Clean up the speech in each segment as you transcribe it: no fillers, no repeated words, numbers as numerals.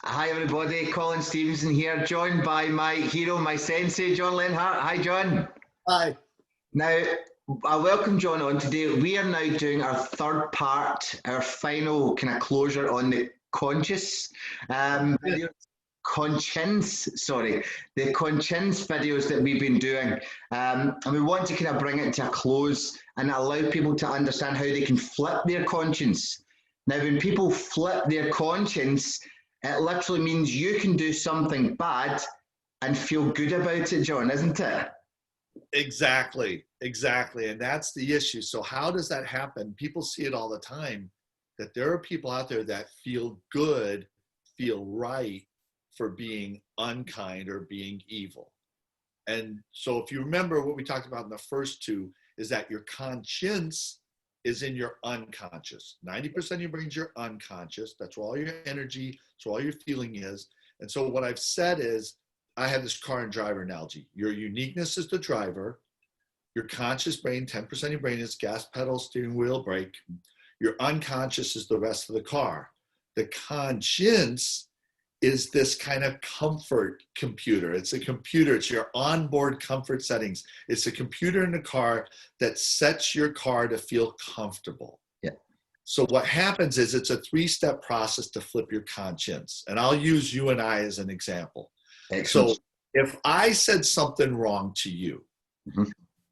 Hi everybody, Colin Stevenson here, joined by my hero, my sensei, John Lenhart. Hi John. Hi. Now, I welcome John on today. We are now doing our third part, our final kind of closure on the conscience videos. The conscience videos that we've been doing. And we want to kind of bring it to a close and allow people to understand how they can flip their conscience. Now, when people flip their conscience, it literally means you can do something bad and feel good about it, John, isn't it? Exactly. And that's the issue. So how does that happen? People see it all the time, that there are people out there that feel good, feel right for being unkind or being evil. And so if you remember what we talked about in the first two, is that your conscience is in your unconscious. 90% of your brain is your unconscious. That's where all your energy, that's where all your feeling is. And so what I've said is, I have this car and driver analogy. Your uniqueness is the driver. Your conscious brain, 10% of your brain is gas pedal, steering wheel, brake. Your unconscious is the rest of the car. The conscience is this kind of comfort computer. It's a computer, it's your onboard comfort settings. It's a computer in the car that sets your car to feel comfortable. Yeah. So what happens is it's a 3-step process to flip your conscience. And I'll use you and I as an example. Excellent. So if I said something wrong to you,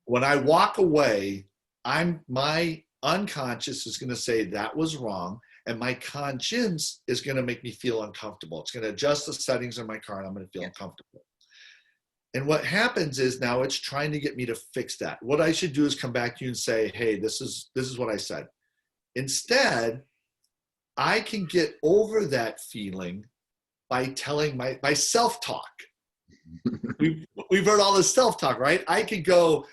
when I walk away, my unconscious is going to say that was wrong. And my conscience is going to make me feel uncomfortable. It's going to adjust the settings in my car and I'm going to feel uncomfortable. And what happens is now it's trying to get me to fix that. What I should do is come back to you and say, hey, this is what I said. Instead, I can get over that feeling by telling by self-talk. We've heard all this self-talk, right? I could go,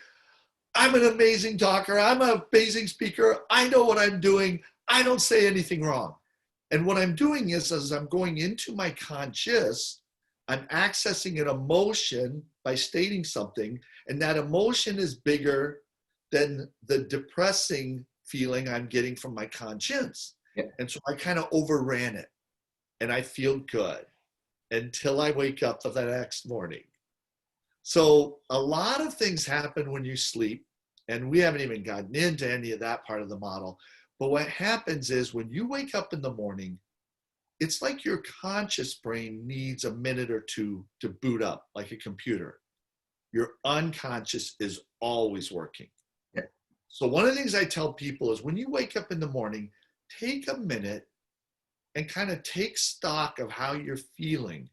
I'm an amazing talker. I'm an amazing speaker. I know what I'm doing. I don't say anything wrong. And what I'm doing is, as I'm going into my conscious, I'm accessing an emotion by stating something, and that emotion is bigger than the depressing feeling I'm getting from my conscience. Yeah. And so I kind of overran it, and I feel good until I wake up the next morning. So a lot of things happen when you sleep, and we haven't even gotten into any of that part of the model. But what happens is when you wake up in the morning, it's like your conscious brain needs a minute or two to boot up like a computer. Your unconscious is always working. Yeah. So one of the things I tell people is when you wake up in the morning, take a minute and kind of take stock of how you're feeling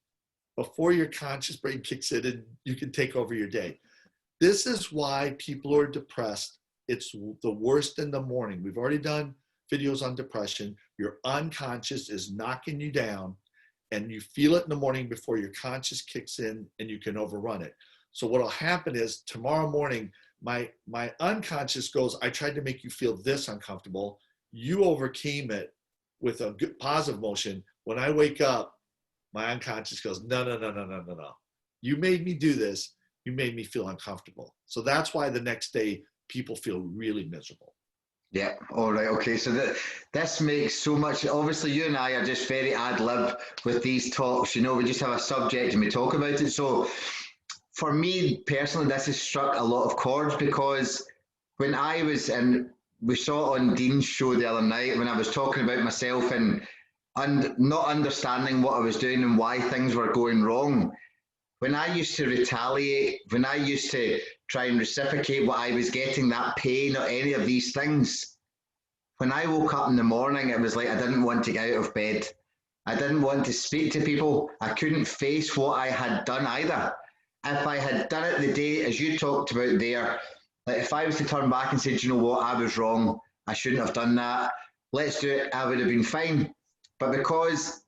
before your conscious brain kicks in and you can take over your day. This is why people are depressed. It's the worst in the morning. We've already done videos on depression. Your unconscious is knocking you down and you feel it in the morning before your conscious kicks in and you can overrun it. So what'll happen is tomorrow morning, my unconscious goes, I tried to make you feel this uncomfortable. You overcame it with a good positive motion. When I wake up, my unconscious goes, no. You made me do this. You made me feel uncomfortable. So that's why the next day people feel really miserable. Yeah. All right. Okay. So this makes so much. Obviously, you and I are just very ad lib with these talks. You know, we just have a subject and we talk about it. So for me personally, this has struck a lot of chords because when I was in, we saw it on Dean's show the other night when I was talking about myself and not understanding what I was doing and why things were going wrong. When I used to retaliate, when I used to try and reciprocate what I was getting, that pain or any of these things, when I woke up in the morning, it was like I didn't want to get out of bed. I didn't want to speak to people. I couldn't face what I had done either. If I had done it the day, as you talked about there, like if I was to turn back and say, do you know what, I was wrong, I shouldn't have done that, let's do it, I would have been fine. But because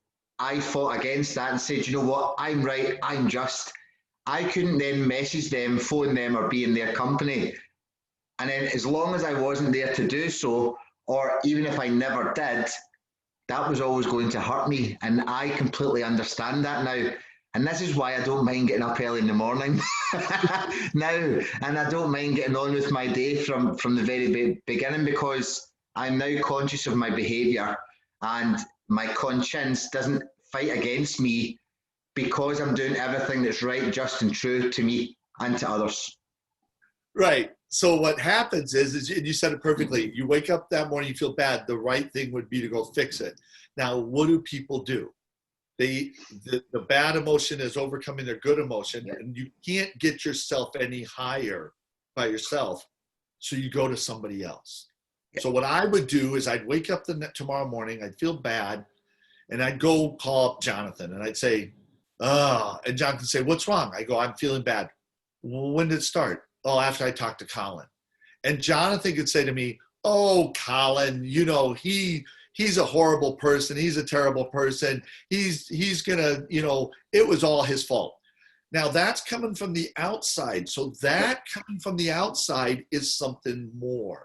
I fought against that and said, you know what, I'm right, I'm just, I couldn't then message them, phone them, or be in their company. And then as long as I wasn't there to do so, or even if I never did, that was always going to hurt me. And I completely understand that now. And this is why I don't mind getting up early in the morning now. And I don't mind getting on with my day from the very beginning because I'm now conscious of my behavior and my conscience doesn't fight against me because I'm doing everything that's right, just and true to me and to others. Right. So what happens is, and you said it perfectly, you wake up that morning, you feel bad. The right thing would be to go fix it. Now, what do people do? The bad emotion is overcoming their good emotion, and you can't get yourself any higher by yourself. So you go to somebody else. So what I would do is I'd wake up tomorrow morning, I'd feel bad, and I'd go call up Jonathan, and I'd say, and Jonathan would say, what's wrong? I go, I'm feeling bad. When did it start? Oh, after I talked to Colin. And Jonathan could say to me, oh, Colin, you know, he's a horrible person. He's a terrible person. He's gonna, you know, it was all his fault. Now that's coming from the outside. So that coming from the outside is something more.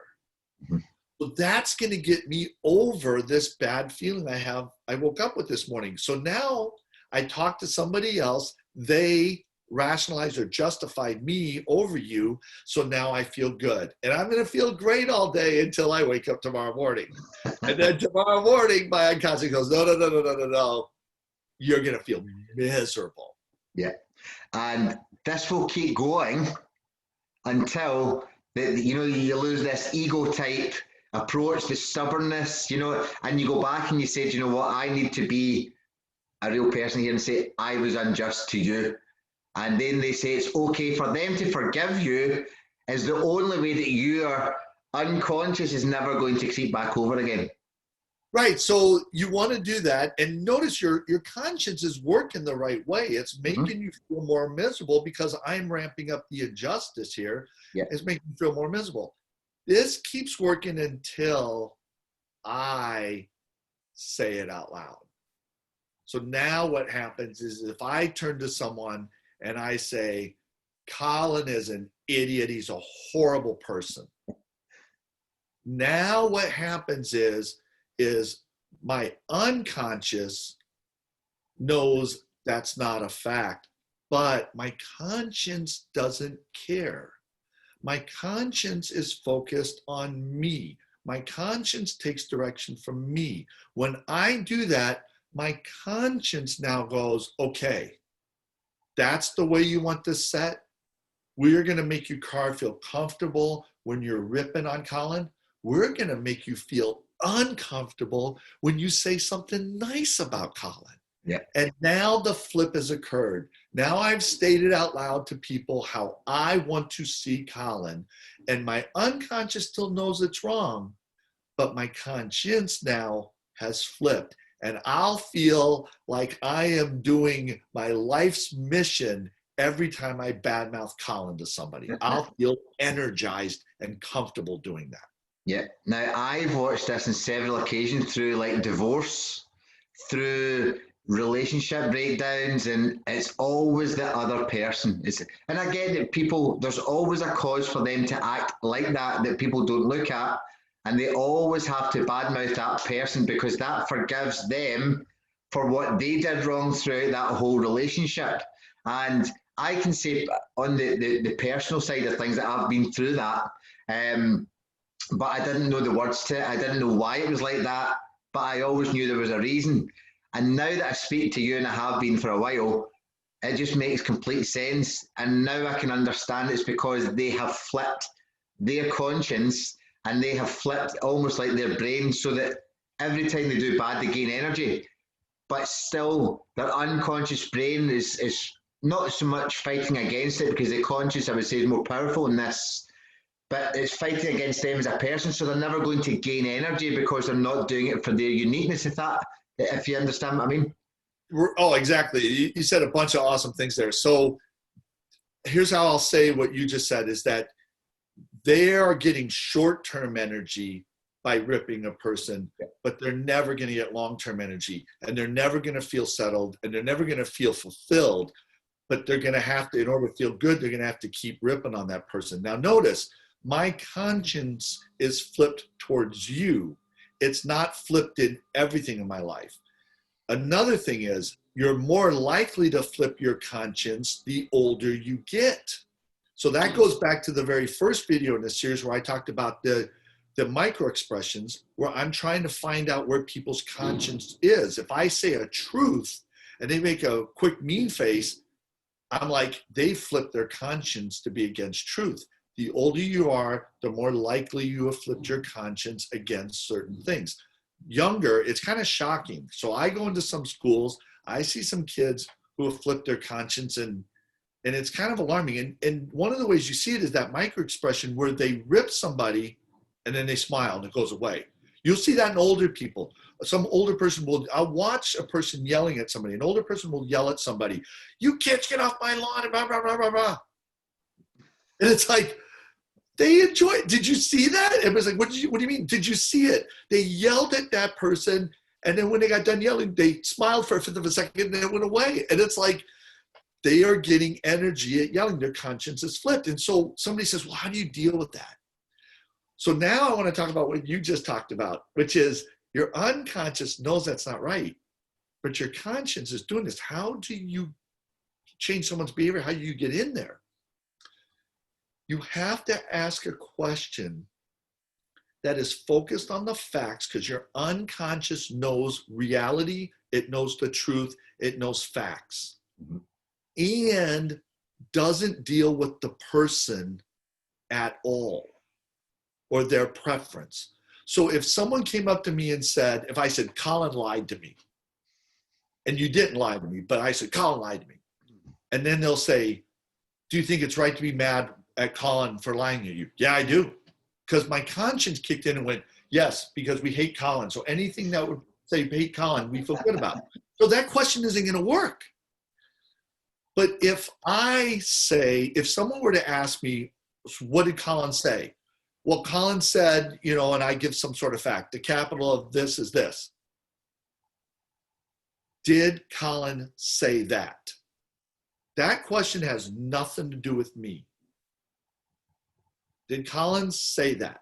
So that's going to get me over this bad feeling I woke up with this morning. So now I talk to somebody else. They rationalize or justify me over you. So now I feel good. And I'm going to feel great all day until I wake up tomorrow morning. And then tomorrow morning, my unconscious goes, no. You're going to feel miserable. Yeah. And this will keep going until, you lose this ego type approach, the stubbornness, and you go back and you say, you know what, I need to be a real person here and say, I was unjust to you. And then they say it's okay for them to forgive you is the only way that your unconscious is never going to creep back over again. Right. So you want to do that. And notice your conscience is working the right way. It's making you feel more miserable because I'm ramping up the injustice here. Yeah. It's making you feel more miserable. This keeps working until I say it out loud. So now what happens is if I turn to someone and I say, Colin is an idiot. He's a horrible person. Now what happens is my unconscious knows that's not a fact, but my conscience doesn't care. My conscience is focused on me. My conscience takes direction from me. When I do that, my conscience now goes, okay, that's the way you want this set. We're going to make your car feel comfortable when you're ripping on Colin. We're going to make you feel uncomfortable when you say something nice about Colin. Yeah. And now the flip has occurred. Now I've stated out loud to people how I want to see Colin, and my unconscious still knows it's wrong, but my conscience now has flipped, and I'll feel like I am doing my life's mission every time I badmouth Colin to somebody. I'll feel energized and comfortable doing that. Yeah. Now, I've watched this on several occasions through like divorce, through relationship breakdowns, and it's always the other person. And I get that there's always a cause for them to act like that people don't look at, and they always have to badmouth that person because that forgives them for what they did wrong throughout that whole relationship. And I can say on the personal side of things that I've been through that, but I didn't know the words to it. I didn't know why it was like that, but I always knew there was a reason. And now that I speak to you, and I have been for a while, it just makes complete sense. And now I can understand it's because they have flipped their conscience, and they have flipped almost like their brain, so that every time they do bad, they gain energy. But still, their unconscious brain is not so much fighting against it, because the conscious, I would say, is more powerful in this. But it's fighting against them as a person, so they're never going to gain energy because they're not doing it for their uniqueness, if you understand what I mean. Oh, exactly. You said a bunch of awesome things there. So here's how I'll say what you just said, is that they are getting short-term energy by ripping a person, but they're never going to get long-term energy, and they're never going to feel settled, and they're never going to feel fulfilled, but they're going to have to, in order to feel good, they're going to have to keep ripping on that person. Now notice, my conscience is flipped towards you. It's not flipped in everything in my life. Another thing is, you're more likely to flip your conscience the older you get. So that goes back to the very first video in this series where I talked about the the micro expressions where I'm trying to find out where people's conscience is. If I say a truth and they make a quick mean face, I'm like, they flip their conscience to be against truth. The older you are, the more likely you have flipped your conscience against certain things. Younger, it's kind of shocking. So I go into some schools, I see some kids who have flipped their conscience, and it's kind of alarming. And one of the ways you see it is that micro expression where they rip somebody and then they smile and it goes away. You'll see that in older people. Some older person I'll watch a person yelling at somebody. An older person will yell at somebody, "You kids, get off my lawn," blah, blah, blah, blah, blah. And it's like, they enjoy it. Did you see that? It was like, what do you mean? Did you see it? They yelled at that person, and then when they got done yelling, they smiled for a fifth of a second, and then it went away. And it's like, they are getting energy at yelling. Their conscience is flipped. And so somebody says, well, how do you deal with that? So now I want to talk about what you just talked about, which is your unconscious knows that's not right, but your conscience is doing this. How do you change someone's behavior? How do you get in there? You have to ask a question that is focused on the facts, because your unconscious knows reality, it knows the truth, it knows facts, and doesn't deal with the person at all or their preference. So if someone came up to me and said, if I said, Colin lied to me, and you didn't lie to me, but I said, Colin lied to me, and then they'll say, do you think it's right to be mad at Colin for lying to you? Yeah, I do. Because my conscience kicked in and went, yes, because we hate Colin. So anything that would say hate Colin, we feel good about. So that question isn't going to work. But if someone were to ask me, what did Colin say? Well, Colin said, and I give some sort of fact, the capital of this is this. Did Colin say that? That question has nothing to do with me. Did Colin say that?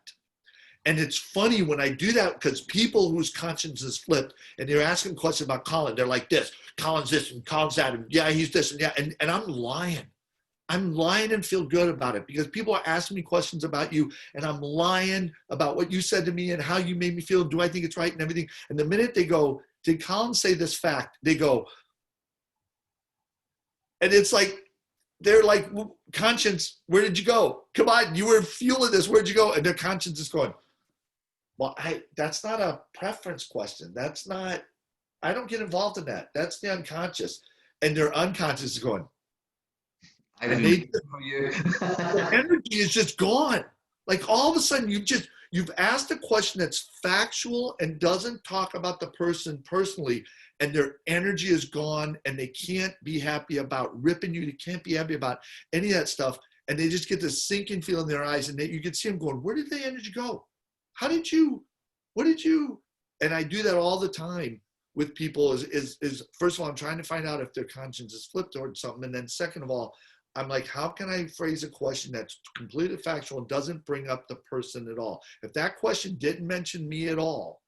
And it's funny when I do that, because people whose conscience is flipped and they're asking questions about Colin, they're like this, Colin's this and Colin's that, and yeah, he's this and yeah, and I'm lying. I'm lying and feel good about it, because people are asking me questions about you and I'm lying about what you said to me and how you made me feel. Do I think it's right and everything? And the minute they go, did Colin say this fact? They go, and it's like, they're like, conscience, where did you go? Come on, you were fueling this, where'd you go? And their conscience is going, well, that's not a preference question. That's not, I don't get involved in that. That's the unconscious. And their unconscious is going, I didn't know you. The energy is just gone. Like all of a sudden you've asked a question that's factual and doesn't talk about the person personally, and their energy is gone and they can't be happy about ripping you. They can't be happy about any of that stuff. And they just get this sinking feel in their eyes, and you can see them going, where did the energy go? What did you? And I do that all the time with people is first of all, I'm trying to find out if their conscience is flipped towards something. And then second of all, I'm like, how can I phrase a question that's completely factual and doesn't bring up the person at all? If that question didn't mention me at all,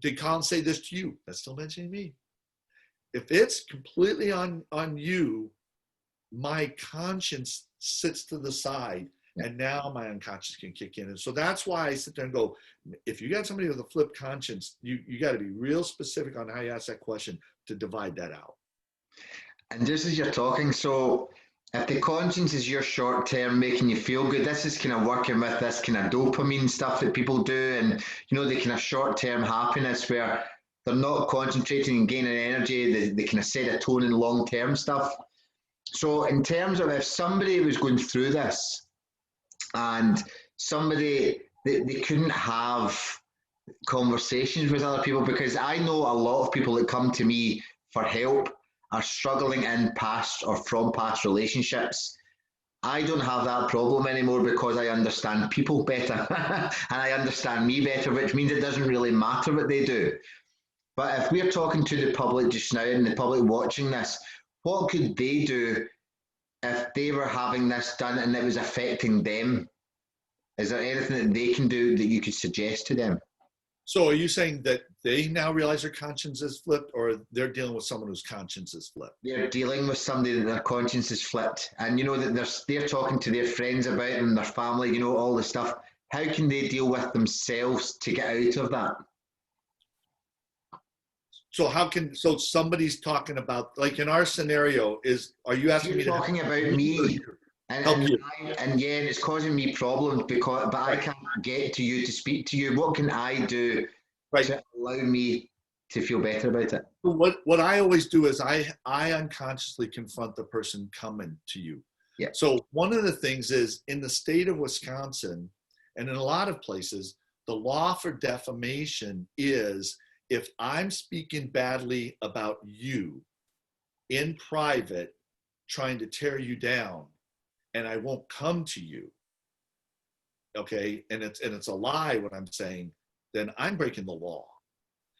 did Colin say this to you? That's still mentioning me. If it's completely on you, my conscience sits to the side, and now my unconscious can kick in. And so that's why I sit there and go, if you got somebody with a flipped conscience, you got to be real specific on how you ask that question to divide that out. And just as you're talking, so if the conscience is your short term making you feel good, this is kind of working with this kind of dopamine stuff that people do, and the kind of short term happiness where they're not concentrating and gaining energy, they kind of set a tone in long term stuff. So in terms of if somebody was going through this and somebody, they couldn't have conversations with other people, because I know a lot of people that come to me for help are struggling in past or from past relationships. I don't have that problem anymore because I understand people better and I understand me better, which means it doesn't really matter what they do. But if we're talking to the public just now and the public watching this, what could they do if they were having this done and it was affecting them? Is there anything that they can do that you could suggest to them? So are you saying that they now realize their conscience is flipped, or they're dealing with someone whose conscience is flipped? They're dealing with somebody that their conscience is flipped, and that they're talking to their friends about them, their family, all the stuff. how can they deal with themselves to get out of that? So so somebody's talking about, like in our scenario, are you asking me to talking about me? Help you. And yeah, it's causing me problems but I can't get to you to speak to you. What can I do to allow me to feel better about it? What I always do is I unconsciously confront the person coming to you. Yeah. So one of the things is, in the state of Wisconsin and in a lot of places, the law for defamation is, if I'm speaking badly about you in private, trying to tear you down, and I won't come to you, okay, and it's a lie what I'm saying, then I'm breaking the law.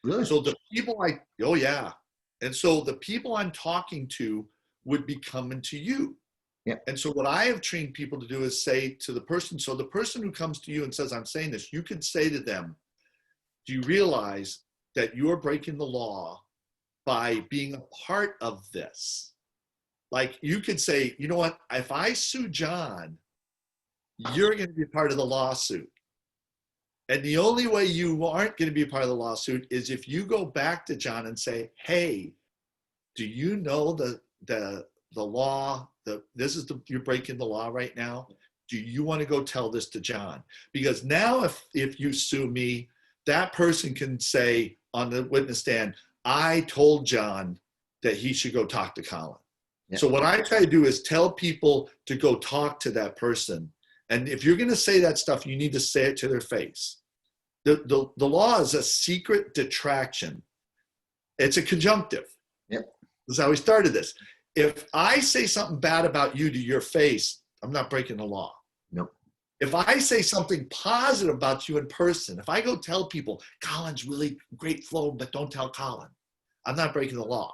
Really? So the people and so the people I'm talking to would be coming to you. Yeah. And so what I have trained people to do is say to the person, so the person who comes to you and says, I'm saying this, you could say to them, do you realize that you're breaking the law by being a part of this? Like, you could say, you know what, if I sue John, you're going to be part of the lawsuit. And the only way you aren't going to be a part of the lawsuit is if you go back to John and say, hey, do you know the law, you're breaking the law right now? Do you want to go tell this to John? Because now if you sue me, that person can say on the witness stand, I told John that he should go talk to Colin. Yeah. So what I try to do is tell people to go talk to that person. And if you're going to say that stuff, you need to say it to their face. The law is a secret detraction. It's a conjunctive. Yep. This is how we started this. If I say something bad about you to your face, I'm not breaking the law. Nope. If I say something positive about you in person, if I go tell people, Colin's really great flow, but don't tell Colin, I'm not breaking the law.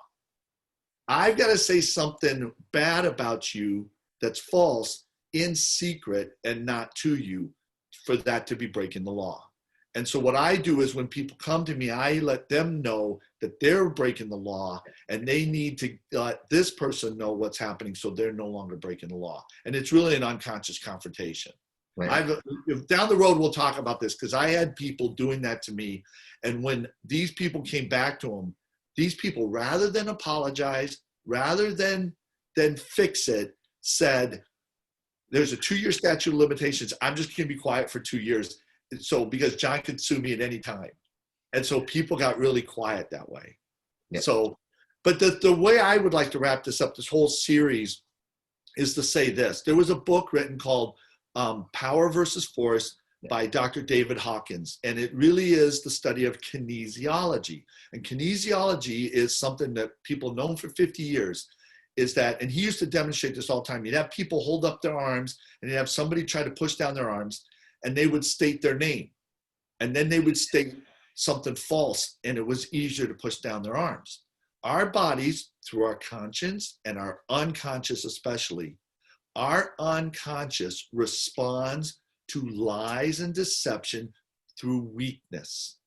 I've got to say something bad about you that's false in secret and not to you for that to be breaking the law. And so what I do is when people come to me, I let them know that they're breaking the law and they need to let this person know what's happening so they're no longer breaking the law. And it's really an unconscious confrontation. Right. Down the road, we'll talk about this because I had people doing that to me. And when these people came back to them, these people, rather than apologize, rather than fix it, said, there's a 2-year statute of limitations. I'm just going to be quiet for 2 years. So because John could sue me at any time. And so people got really quiet that way. Yep. So, but the way I would like to wrap this up, this whole series, is to say this. There was a book written called Power versus Force by Dr. David Hawkins. And it really is the study of kinesiology. And kinesiology is something that people known for 50 years is that, and he used to demonstrate this all the time. You'd have people hold up their arms and you'd have somebody try to push down their arms and they would state their name. And then they would state something false and it was easier to push down their arms. Our bodies, through our conscience and our unconscious especially, our unconscious responds to lies and deception through weakness.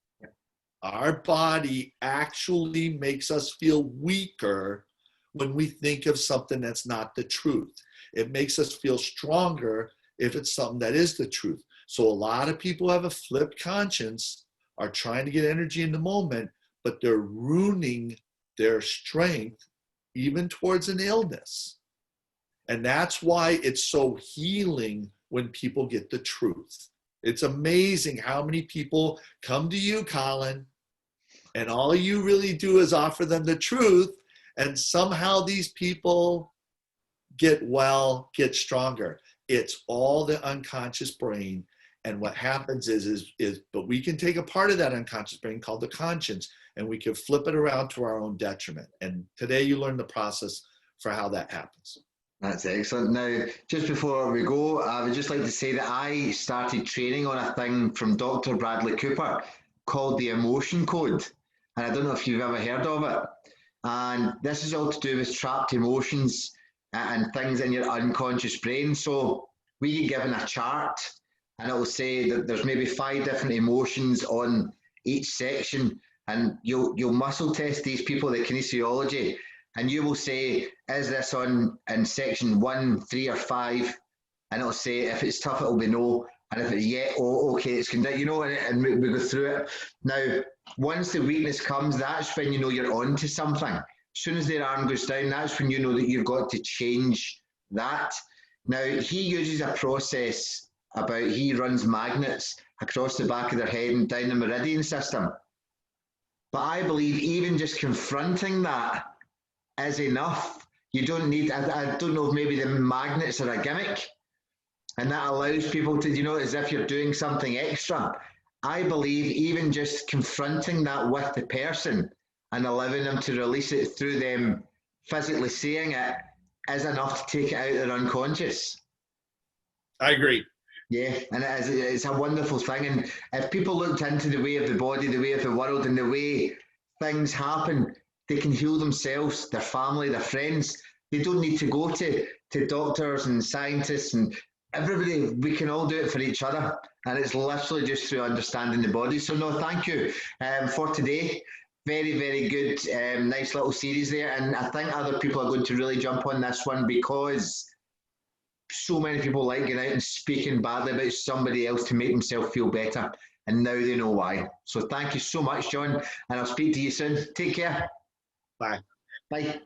Our body actually makes us feel weaker when we think of something that's not the truth. It makes us feel stronger if it's something that is the truth. So a lot of people have a flipped conscience, are trying to get energy in the moment, but they're ruining their strength even towards an illness. And that's why it's so healing when people get the truth. It's amazing how many people come to you, Colin, and all you really do is offer them the truth. And somehow these people get well, get stronger. It's all the unconscious brain. And what happens is, but we can take a part of that unconscious brain called the conscience, and we can flip it around to our own detriment. And today you learn the process for how that happens. That's excellent. Now, just before we go, I would just like to say that I started training on a thing from Dr. Bradley Cooper called the emotion code. And I don't know if you've ever heard of it. And this is all to do with trapped emotions and things in your unconscious brain. So we get given a chart and it will say that there's maybe 5 different emotions on each section. And you'll muscle test these people, the kinesiology, and you will say, is this in section 1, 3, or 5? And it'll say, if it's tough, it'll be no. And if it's okay, it's conditioned, you know, and we go through it. Now, once the weakness comes, that's when you know you're on to something. As soon as their arm goes down, that's when you know that you've got to change that. Now, he uses a process about, he runs magnets across the back of their head and down the meridian system. But I believe even just confronting that is enough. You don't need, I don't know if maybe the magnets are a gimmick, and that allows people to, you know, as if you're doing something extra. I believe even just confronting that with the person and allowing them to release it through them physically saying it is enough to take it out of their unconscious. I agree. Yeah, and it's a wonderful thing. And if people looked into the way of the body, the way of the world, and the way things happen, they can heal themselves, their family, their friends. They don't need to go to doctors and scientists and everybody. We can all do it for each other. And it's literally just through understanding the body. So no, thank you for today. Very, very good, nice little series there. And I think other people are going to really jump on this one because so many people like getting out and speaking badly about somebody else to make themselves feel better. And now they know why. So thank you so much, John. And I'll speak to you soon. Take care. Bye. Bye.